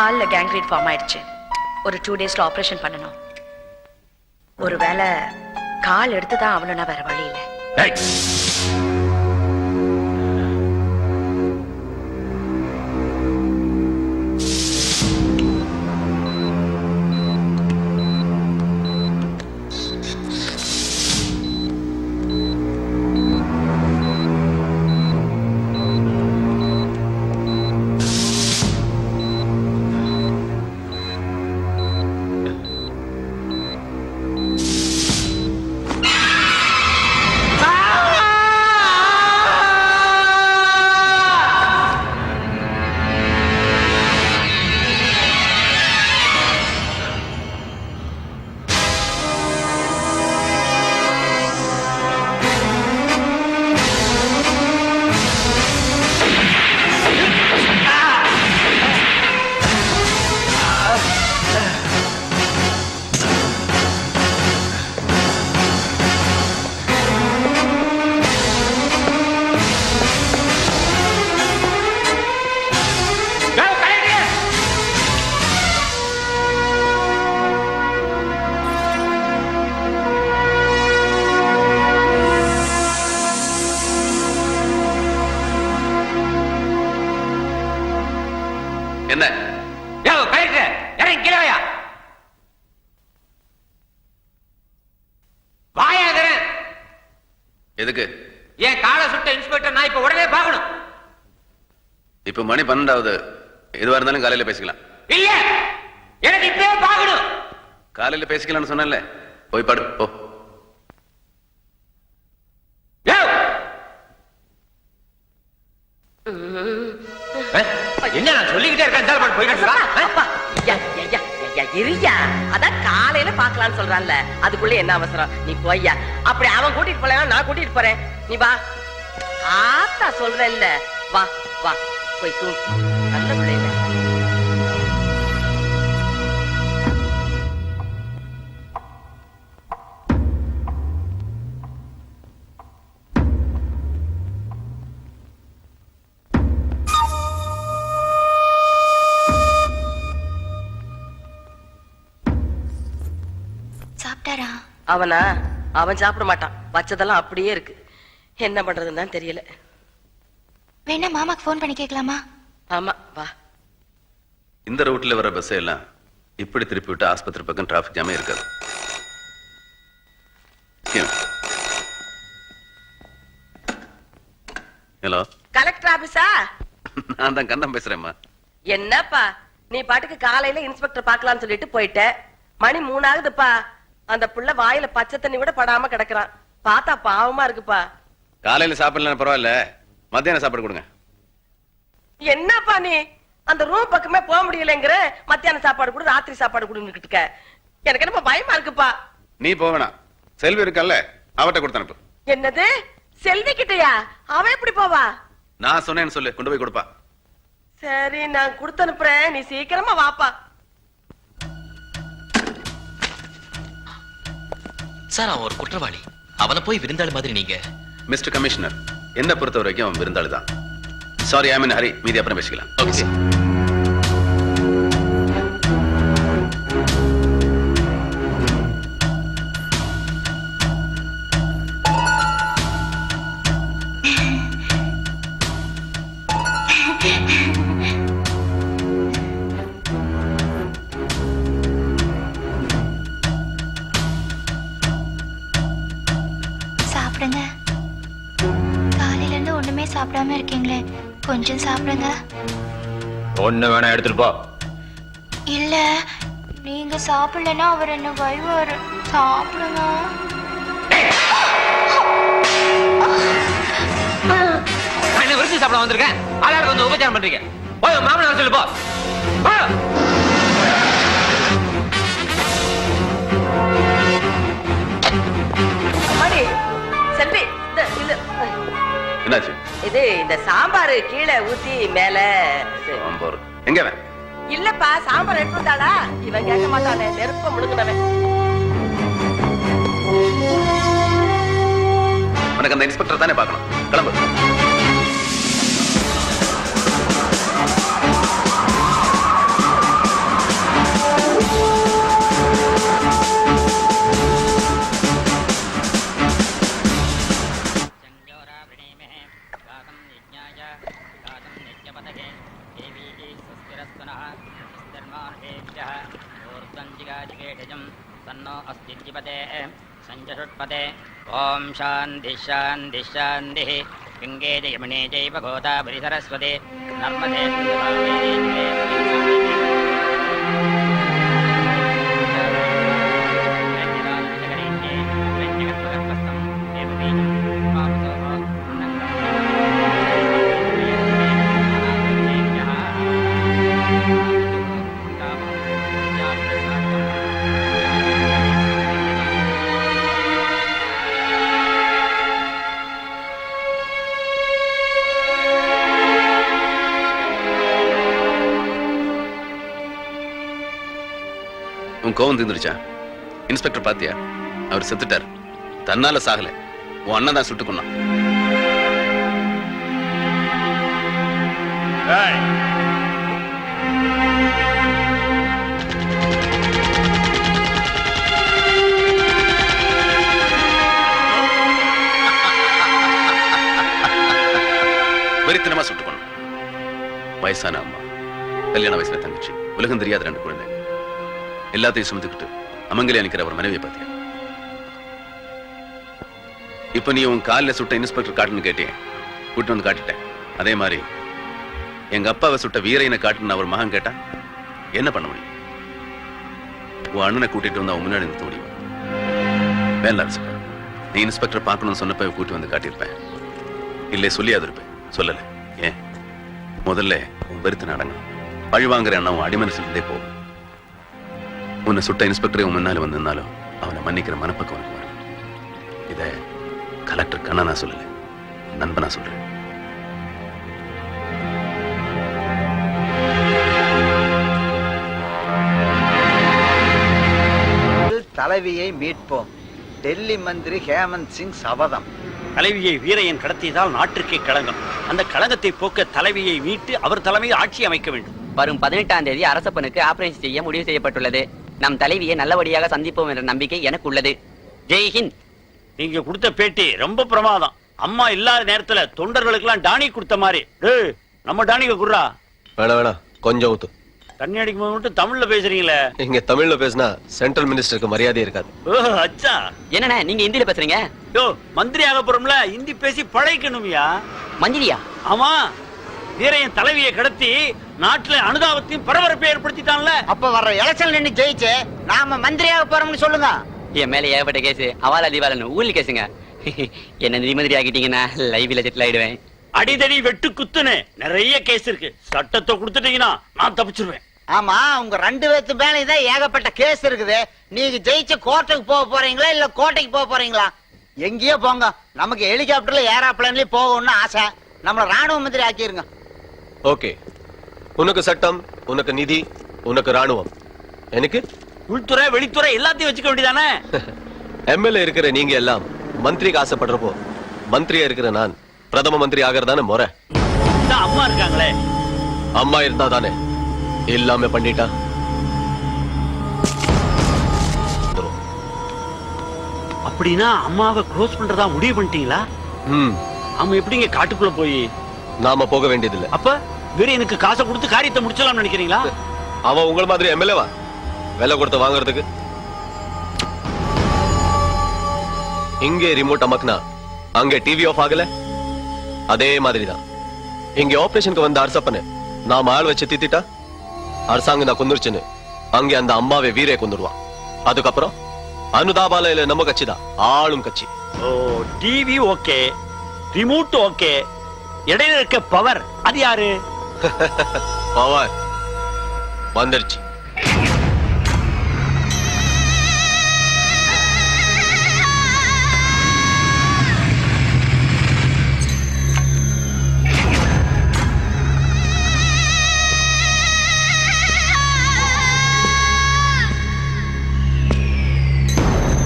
கால்ல gangrene form ஆயிடுச்சு. ஒரு 2 டேஸ்ல ஆபரேஷன் பண்ணணும். ஒருவேளை கால் எடுத்துதான் அவனுனா வேற வழி இல்லை. என்ன எதுக்கு? ஏன் காலை சுட்ட இன்ஸ்பெக்டர் நான் இப்ப உடனே பார்க்கணும். இப்ப மணி 12. எதுவா இருந்தாலும் காலையில பேசிக்கலாம். இல்ல, எனக்கு இப்பவே பார்க்கணும். காலையில பேசிக்கலாம்னு சொன்னேன்ல, போய் படு போ. என்ன நான் சொல்லிக்கிட்டே இருக்கேன், போயிட்டு இருயா, அதான் காலையில பாக்கலாம்னு சொல்றான்ல, அதுக்குள்ள என்ன அவசரம்? நீ போய்யா. அப்படி அவன் கூட்டிட்டு போல நான் கூட்டிட்டு போறேன். நீ வா. ஆத்தா சொல்றேன்ல, வா வா போய் தூங்கு. நல்ல பிள்ளைல. அவனா அவன் சாப்பிட மாட்டான். வச்சதெல்லாம் அப்படியே இருக்கு. என்ன பண்றதுன்னு தான் தெரியல. வேணா மாமாக்கு போன் பண்ணி கேட்கலாமா? ஆமா, வா. இந்த ரூட்ல வர பஸ் எல்லாம் இப்படி திருப்பி விட்டு ஆஸ்பத்திரி பக்கம் டிராபிக் ஜாமே இருக்காது. ஹலோ, கலெக்டர் ஆபீஸா? நான் தான் கண்ணம் பேசுறேம்மா. என்னப்பா நீ பாட்டுக்கு காலையில இன்ஸ்பெக்டர் பாக்கலாம்னு சொல்லிட்டு போயிட்ட. மணி 3 ஆகுதுப்பா. அந்த புள்ள வாயில பச்சை தண்ணி கூட படாம கிடக்குறான். பார்த்தா பாவமா இருக்குப்பா. காலையில சாப்பிடலாம் பரவாயில்ல, மத்தியானம் சாப்பாடு கொடுங்க. என்னப்பா நீ அந்த ரூம் பக்கமே போக முடியலங்கிற, மத்தியான சாப்பாடு கூட ராத்திரி சாப்பாடு கொடுங்கிட்டு இருக்க. எனக்கு என்னப்பா பயமா இருக்குப்பா. நீ போவேனா, செல்வி இருக்கல்ல, அவட்ட கொடுத்து அனுப்பு. என்னது, செல்வி கிட்டயா? அவ எப்படி போவா? நான் சொன்னேன்னு சொல்லு, கொண்டு போய் கொடுப்பா. சரி, நான் கொடுத்து அனுப்புறேன். நீ சீக்கிரமா வாப்பா. சார், அவன் ஒரு குற்றவாளி. அவனை போய் விருந்தாளி மாதிரி நீங்க? மிஸ்டர் கமிஷனர், என்ன பொறுத்த வரைக்கும் அவன் விருந்தாளி தான். சாரி, ஐ மீன் ஹரி. மீதி அப்புறம் பேசிக்கலாம். ஓகே. காலையில இருந்து ஒண்ணுமே சாப்பிடாம இருக்கீங்களே, கொஞ்சம் சாப்பிடுங்க. ஒண்ணு வேணா எடுத்துட்டு போ. இல்ல, நீங்க சாப்பிடலன்னா அவர் என்ன வைவாரு. சாப்பிடுங்க. என்ன விருத்தி சாப்பிட வந்திருக்கேன், ஆளாளுக்கு வந்து உபச்சாரம் பண்றீங்க. போய் மாமனார் சொல்லு போ. செல்வி, என்னாச்சு? இது இந்த சாம்பார் கீழே ஊத்தி மேல. சாம்பார் எங்க? இல்லப்பா, சாம்பார் எடுத்துட்டாளா? இவன் கேட்க மாட்டானே, நெருப்ப முழுங்கினவன். உனக்கு அந்த இன்ஸ்பெக்டர் தானே பார்க்கணும். கிளம்பு. बृहस्पते ओम शांति शांति शांति गंगे च यमुने चैव गोदावरी सरस्वती नर्मदे सिन्धु कावेरी உன் கோவம் தீர்ந்துருச்சா? இன்ஸ்பெக்டர் பாத்தியா? அவர் செத்துட்டார். தன்னால சாகல, உன் அண்ணன் தான் சுட்டு கொன்னான். வெறித்தனமா சுட்டு கொன்னான். வயசான அம்மா, கல்யாண வயசுல தங்கச்சி, உலகம் தெரியாத 2 குழந்தை, எல்லாத்தையும் சுமந்துக்கிட்டு அமங்கலியா நிக்கிற அவர் மனைவியை பார்த்தியா? இப்ப நீ உன் காலில் சுட்ட இன்ஸ்பெக்டர் காட்டுன்னு கேட்டேன், கூட்டு வந்து காட்டிட்டேன். அதே மாதிரி எங்க அப்பாவை சுட்ட வீரையனை காட்டுன்னு அவர் மகன் கேட்டா என்ன பண்ண முடியும்? உன் அண்ணனை கூட்டிட்டு வந்து அவன் முன்னாடி நிறுத்த முடியும்? வேண்டாம் சார், நீ இன்ஸ்பெக்டர் பார்க்கணும்னு சொன்னப்ப கூட்டி வந்து காட்டியிருப்பேன். இல்லை சொல்லியாது இருப்பேன், சொல்லல. ஏன்? முதல்ல உன் வெறுத்து நடங்கணும். பழிவாங்கிற எண்ணம் உன் அடிமனசுல இருந்தே போகும். உன்னை சுட்ட இன்ஸ்பெக்டரே உன் முன்னால வந்து நின்னாலும் அவனை மன்னிக்கிற மனப்பக்கம் உனக்கு வரும். இத கலெக்டர் கண்ணா நான் சொல்லல, நண்பனா சொல்றேன். தலைவியை மீட்போம். டெல்லி மந்திரி ஹேமந்த் சிங் சபதம். தலைவியை வீரையன் கடத்தியதால் நாட்டிற்கே களங்கம். அந்த களங்கத்தை போக்க தலைவியை மீட்டு அவர் தலைமையில் ஆட்சி அமைக்க வேண்டும். வரும் 18ஆம் தேதி அரசப்பனுக்கு ஆபரேஷன் செய்ய முடிவு செய்யப்பட்டுள்ளது. நம் தலைவியை நல்லபடியாக சந்திப்போம் என்ற நம்பிக்கை எனக்கு உள்ளது. ஜெய்ஹிந்த். நீங்க கொடுத்த பேட்டி ரொம்ப பிரமாதம். அம்மா இல்லாத நேரத்துல தொண்டர்களுக்கு எல்லாம் டானி கொடுத்த மாதிரி. நம்ம டானிக்கு குர்ரா. வேணா கொஞ்சம் ஊத்து. தண்ணி அடிக்கும் போது மட்டும் தமிழ்ல பேசுறீங்களே. இங்க தமிழ்ல பேசினா சென்ட்ரல் மினிஸ்டருக்கு மரியாதை இருக்காது. அச்சா, என்னண்ணே நீங்க ஹிந்தியில பேசுறீங்க? மந்திரி ஆக போறோம்ல, ஹிந்தி பேசி பழகிக்கணும்யா. மந்திரியா? ஆமா, வீரையன் தலைவியை கடத்தி நாட்டுல அனுதாபத்தையும் பரபரப்பை ஏற்படுத்திட்டான்ல. அப்ப வர்ற எலெக்ஷன் நின்னு ஜெயிச்சு நாம மந்திரியாக போறோம்னு சொல்லுங்க. என் மேல ஏகப்பட்ட கேஸ், அவாலா திவாலன்னு ஊழல் கேசுங்க. என்ன நிதிமந்திரி ஆகிட்டீங்கன்னா லைவ்ல செட்டில் ஆயிடுவேன். அடிதடி வெட்டு குத்துன்னு நிறைய கேஸ் இருக்கு. சட்டத்தை கொடுத்துட்டீங்கன்னா நான் தப்பிச்சிருவேன். ஆமா, உங்க 2 பேத்து மேல தான் ஏகப்பட்ட கேஸ் இருக்குது. நீங்க ஜெயிச்சு கோர்ட்டுக்கு போக போறீங்களா இல்ல கோட்டைக்கு போக போறீங்களா? எங்கேயோ போங்க, நமக்கு ஹெலிகாப்டர்ல ஏரோப்ளேன்லயே போகணும்னு ஆசை. நம்மள ராணுவ மந்திரி ஆக்கிருங்க. ஓகே, உனக்கு சட்டம், உனக்கு நிதி, உனக்கு ராணுவம், எனக்கு உள்துறை வெளித்துறை எல்லாத்தையும் வச்சுக்க வேண்டியதானே? எம்எல்ஏ இருக்கிற நீங்க எல்லாம் மந்திரிக்கு ஆசைப்படுறப்போ மந்திரியா இருக்கிற நான் பிரதம மந்திரி ஆகிறதானே முறை. அம்மா இருக்காங்களே. அம்மா இருந்தா தானே, இல்லாம பண்ணிட்டா அப்படின்னா அம்மாவை க்ளோஸ் பண்றதா முடிவு பண்ணிட்டீங்களா? அம்மா எப்படிங்க காட்டுக்குள்ள போய்? நாம போக வேண்டியதில்லை. அப்ப வேற எனக்கு காசை கொடுத்து காரியத்தை முடிச்சலாம் நினைக்கிறீங்களா? அவன் உங்கள மாதிரி எம்எல்ஏவா விலை கொடுத்து வாங்குறதுக்கு? இங்கே ரிமோட் அமக்னா அங்கே டிவி ஆஃப் ஆகல. அதே மாதிரிதான் இங்க ஆபரேஷனுக்கு வந்த அரசப்பனை நாம ஆள் வச்சு திட்டா அரசாங்கம் தான் கொண்டுருச்சுன்னு அங்கே அந்த அம்மாவை வீரே கொண்டுருவான். அதுக்கப்புறம் அனுதாபால இல்ல நம்ம கட்சி தான் ஆளும் கட்சி. ஓ, டிவி ஓகே, ரிமோட் ஓகே, இடையில இருக்க பவர் அது யாரு? பவர் வந்துருச்சு.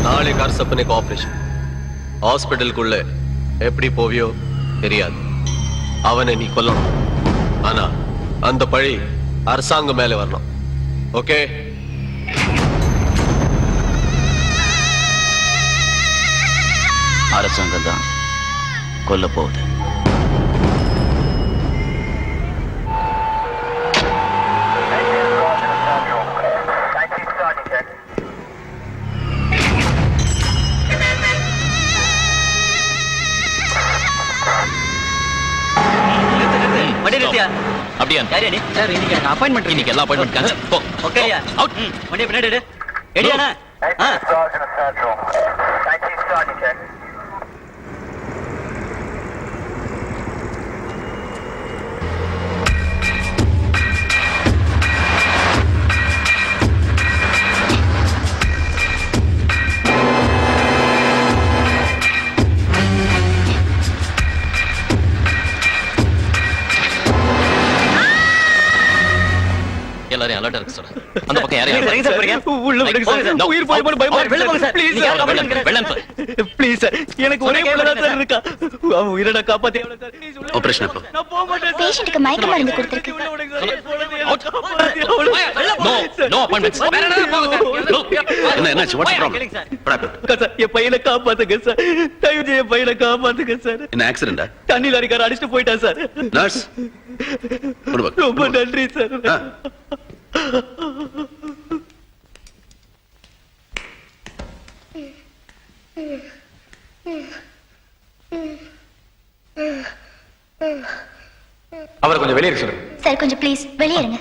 நாளைக்கு அரசப்பனுக்கு ஆபரேஷன். ஹாஸ்பிட்டலுக்குள்ள எப்படி போவியோ தெரியாது. அவனை நீ கொல்லணும். ஆனா அந்த பழி அரசாங்கம் மேல வரணும். ஓகே? அரசாங்கம் தான் கொல்ல போகுது. வண்டி நிறுத்தியா அப்படியா யாரியா நீ சார் இன்னைக்கு எனக்கு அப்பாயின்மெண்ட் இன்னைக்கு எல்லா அப்பாயின்மெண்ட் கேன்சல் போ ஓகேயா அவுட் வண்டியை பின்னாடி எடு ரெடியாண்ணா எல்லாரையும் அலர்ட் இருக்க சொல்றேன் அந்த பக்கம் யாரையும் எங்க சார் போறீங்க உள்ள விடுங்க சார். No. உயிர் போய் பயமா வெளில போங்க சார். ப்ளீஸ் நீங்க யாரை காப்பாத்துங்க? வெள்ளன் சார் ப்ளீஸ் சார் எனக்கு ஒரே பிள்ளை தான் சார் இருக்கா அவன் உயிரை நான் காப்பாத்தி சார் ப்ளீஸ் உள்ள ஆபரேஷன் எப்போ? நான் போக மாட்டேன் சார். பேஷண்ட்டுக்கு மயக்க மருந்து கொடுத்திருக்கு. உள்ள விடுங்க சார். Out. காப்பாத்தி அவளை- நோ நோ அப்பாயின்மெண்ட்ஸ் வேற என்ன போங்க சார் என்ன என்னாச்சு? What's problem? கேளுங்க சார் அக்கா சார், என் பையனை காப்பாத்துங்க சார். தயவு செய்து என் பையனை காப்பாத்துங்க சார். என்ன ஆக்சிடென்டா? தண்ணி லாரிக்கார அடிச்சுட்டு போயிட்டான் சார். நர்ஸ் ரொம்ப நன்றி சார். அவரை கொஞ்சம் வெளியே சொல்லுங்க சார் கொஞ்சம் ப்ளீஸ் வெளியே இருங்க.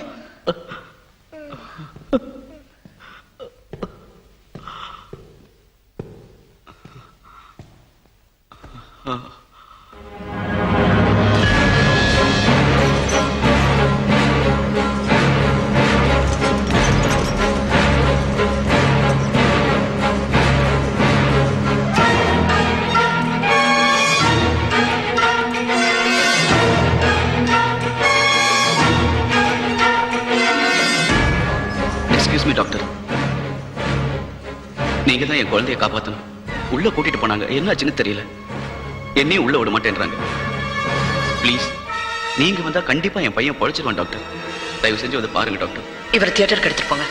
எக்ஸ்கியூஸ் மீ டாக்டர், நீங்க தான் என் குழந்தைய காப்பாத்தணும். உள்ள கூட்டிட்டு போனாங்க, என்னாச்சுன்னு தெரியல. என்னையும் உள்ள விட மாட்டேன்றாங்க. ப்ளீஸ் நீங்க வந்தா கண்டிப்பா என் பையன் பொழைச்சிருவான் டாக்டர். தயவு செஞ்சு வந்து பாருங்க டாக்டர். இவர் தியேட்டருக்கு எடுத்துட்டு போங்க.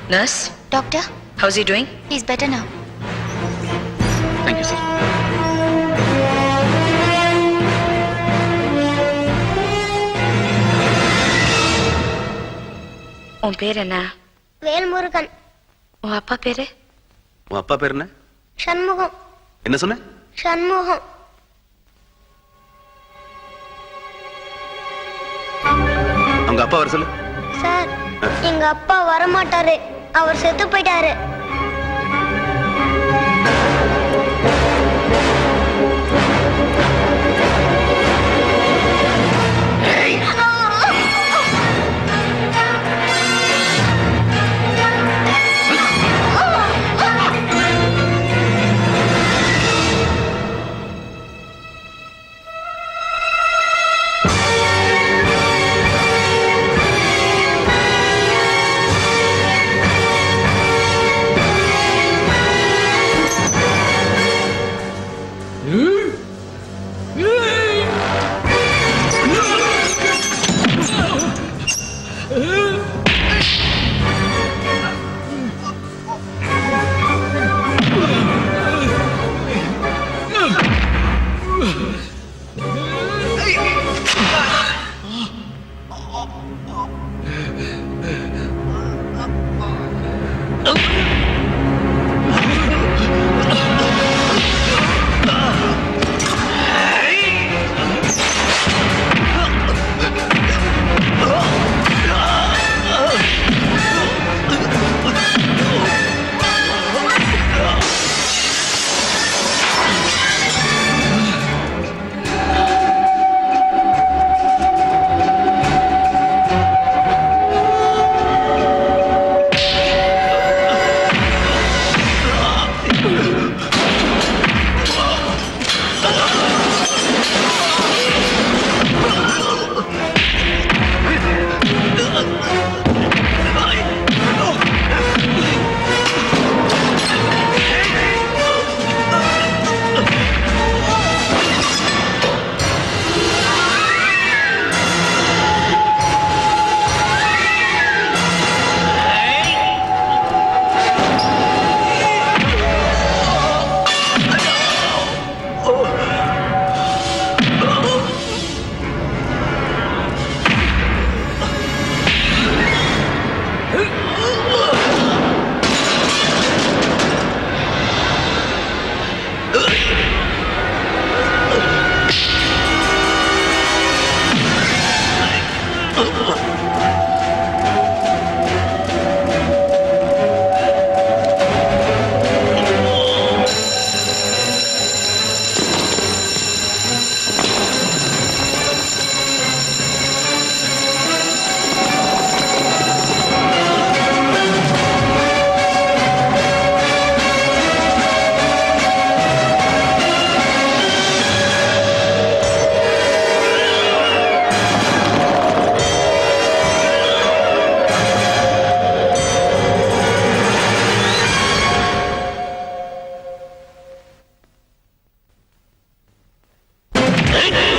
Nurse, doctor, how's he doing? he's better now. Thank you sir. உன் பேர் என்ன? வேல்முருகன். உன் அப்பா பேரு? உன் அப்பா பேர் என்ன? சண்முகம். என்ன சொன்ன? சண்முகம். அவங்க அப்பா வர சொல்லு. சார், எங்க அப்பா வரமாட்டாரு. அவர் செத்து போயிட்டாரு. ஏய்